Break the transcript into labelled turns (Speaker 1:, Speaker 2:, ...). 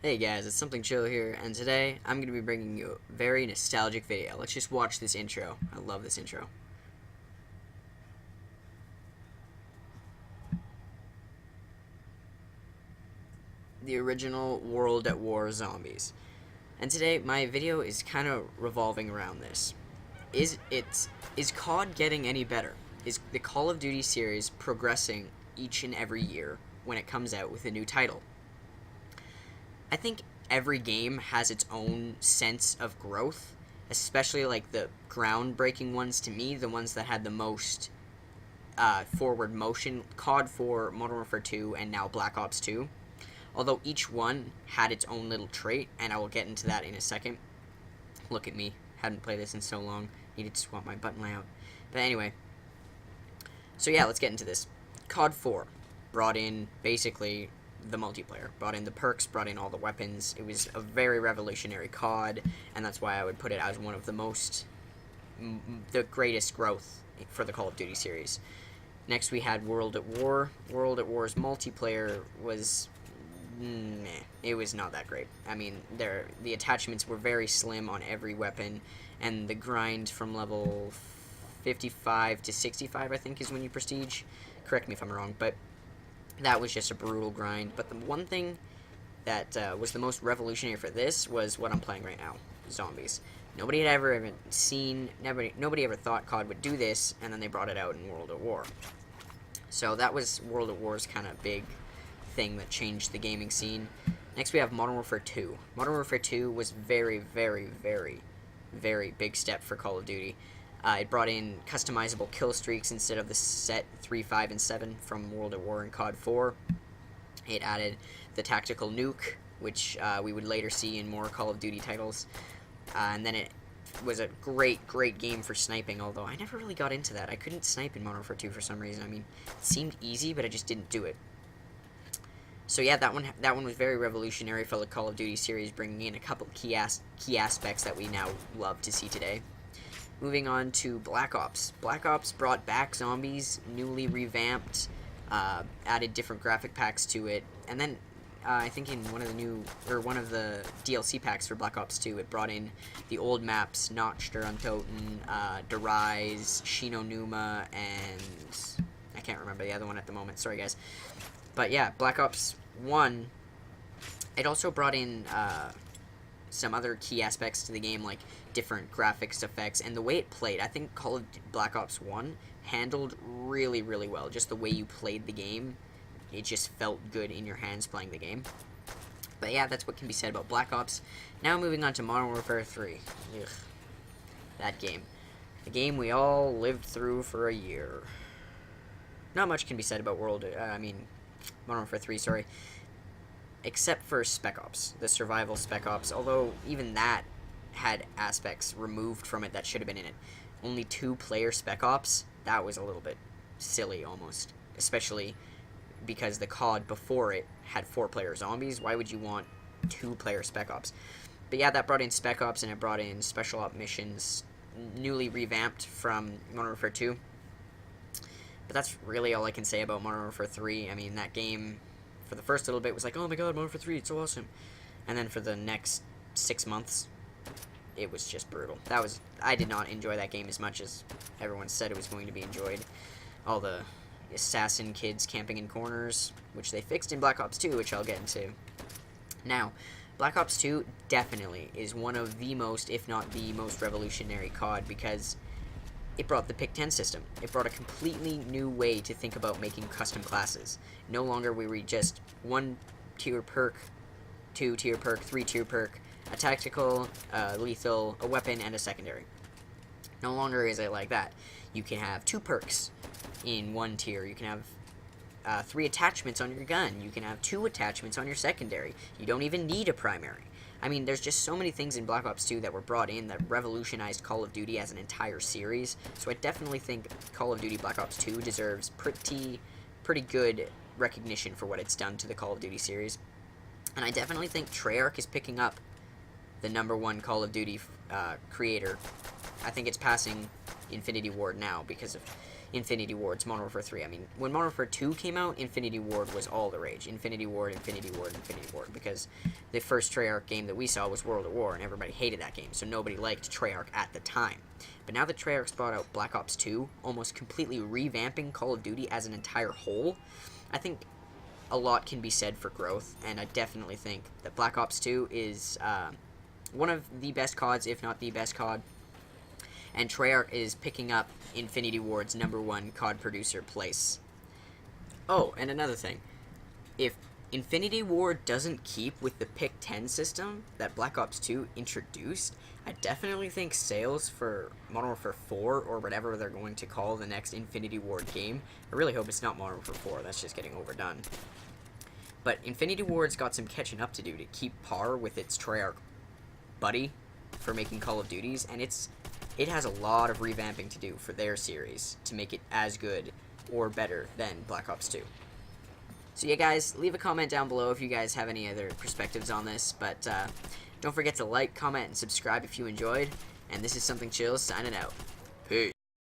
Speaker 1: Hey guys, it's Something Chill here, and today I'm going to be bringing you a very nostalgic video. Let's just watch this intro. I love this intro. The original World at War zombies. And today my video is kind of revolving around this. Is COD getting any better? Is the Call of Duty series progressing each and every year when it comes out with a new title? I think every game has its own sense of growth, especially like the groundbreaking ones to me, the ones that had the most forward motion, COD 4, Modern Warfare 2, and now Black Ops 2. Although each one had its own little trait, and I will get into that in a second. Look at me, hadn't played this in so long, needed to swap my button layout. But anyway, so yeah, let's get into this. COD 4 brought in basically the multiplayer, brought in the perks, brought in all the weapons. It was a very revolutionary COD, and that's why I would put it as one of the greatest growth for the Call of Duty series. Next we had World at War. World at War's multiplayer was meh. It was not that great. I mean, the attachments were very slim on every weapon, and the grind from level 55 to 65, I think, is when you prestige. Correct me if I'm wrong, but that was just a brutal grind. But the one thing that was the most revolutionary for this was what I'm playing right now, zombies. Nobody had ever even seen, nobody ever thought COD would do this, and then they brought it out in World at War. So that was World at War's kind of big thing that changed the gaming scene. Next we have Modern Warfare 2. Modern Warfare 2 was very, very, very, very big step for Call of Duty. It brought in customizable kill streaks instead of the set 3, 5, and 7 from World at War and COD 4. It added the tactical nuke, which we would later see in more Call of Duty titles. And then it was a great, great game for sniping, although I never really got into that. I couldn't snipe in Modern Warfare 2 for some reason. I mean, it seemed easy, but I just didn't do it. So yeah, that one was very revolutionary for the Call of Duty series, bringing in a couple key aspects that we now love to see today. Moving on to Black Ops. Black Ops brought back zombies, newly revamped, added different graphic packs to it, and then I think in one of the DLC packs for Black Ops 2, it brought in the old maps, Notchter, Untoten, Derise, Shinonuma, and I can't remember the other one at the moment. Sorry, guys. But yeah, Black Ops 1, it also brought in some other key aspects to the game, like different graphics effects and the way it played. I think Call of Black Ops 1 handled really, really well. Just the way you played the game, it just felt good in your hands playing the game. But yeah, that's what can be said about Black Ops. Now moving on to Modern Warfare 3. Ugh, that game. The game we all lived through for a year. Not much can be said about Modern Warfare 3, sorry. Except for Spec Ops, the survival Spec Ops, although even that had aspects removed from it that should have been in it. Only 2-player Spec Ops, that was a little bit silly almost, especially because the COD before it had 4-player zombies. Why would you want 2-player Spec Ops? But yeah, that brought in Spec Ops, and it brought in Special Op missions, newly revamped from Modern Warfare 2. But that's really all I can say about Modern Warfare 3. I mean, that game, for the first little bit, was like, oh my god, Modern Warfare 3, it's so awesome. And then for the next 6 months, it was just brutal. I did not enjoy that game as much as everyone said it was going to be enjoyed. All the assassin kids camping in corners, which they fixed in Black Ops 2, which I'll get into. Now, Black Ops 2 definitely is one of the most, if not the most revolutionary COD, because it brought the Pick 10 system. It brought a completely new way to think about making custom classes. No longer were we just 1-tier perk, 2-tier perk, 3-tier perk, a tactical, lethal, a weapon, and a secondary. No longer is it like that. You can have 2 perks in 1 tier. You can have 3 attachments on your gun. You can have 2 attachments on your secondary. You don't even need a primary. I mean, there's just so many things in Black Ops 2 that were brought in that revolutionized Call of Duty as an entire series. So I definitely think Call of Duty Black Ops 2 deserves pretty good recognition for what it's done to the Call of Duty series. And I definitely think Treyarch is picking up the #1 Call of Duty creator. I think it's passing Infinity Ward now because of Infinity Ward's Modern Warfare 3. I mean, when Modern Warfare 2 came out, Infinity Ward was all the rage. Infinity Ward, Infinity Ward, Infinity Ward, because the first Treyarch game that we saw was World at War, and everybody hated that game, so nobody liked Treyarch at the time. But now that Treyarch's brought out Black Ops 2, almost completely revamping Call of Duty as an entire whole, I think a lot can be said for growth, and I definitely think that Black Ops 2 is one of the best CODs, if not the best COD, and Treyarch is picking up Infinity Ward's #1 COD producer place. Oh, and another thing, if Infinity Ward doesn't keep with the Pick 10 system that Black Ops 2 introduced, I definitely think sales for Modern Warfare 4, or whatever they're going to call the next Infinity Ward game, I really hope it's not Modern Warfare 4, that's just getting overdone. But Infinity Ward's got some catching up to do to keep par with its Treyarch buddy for making Call of Duties, and it has a lot of revamping to do for their series to make it as good or better than Black Ops 2. So yeah, guys, leave a comment down below if you guys have any other perspectives on this, but don't forget to like, comment, and subscribe if you enjoyed, and this is Something Chill signing out. Peace.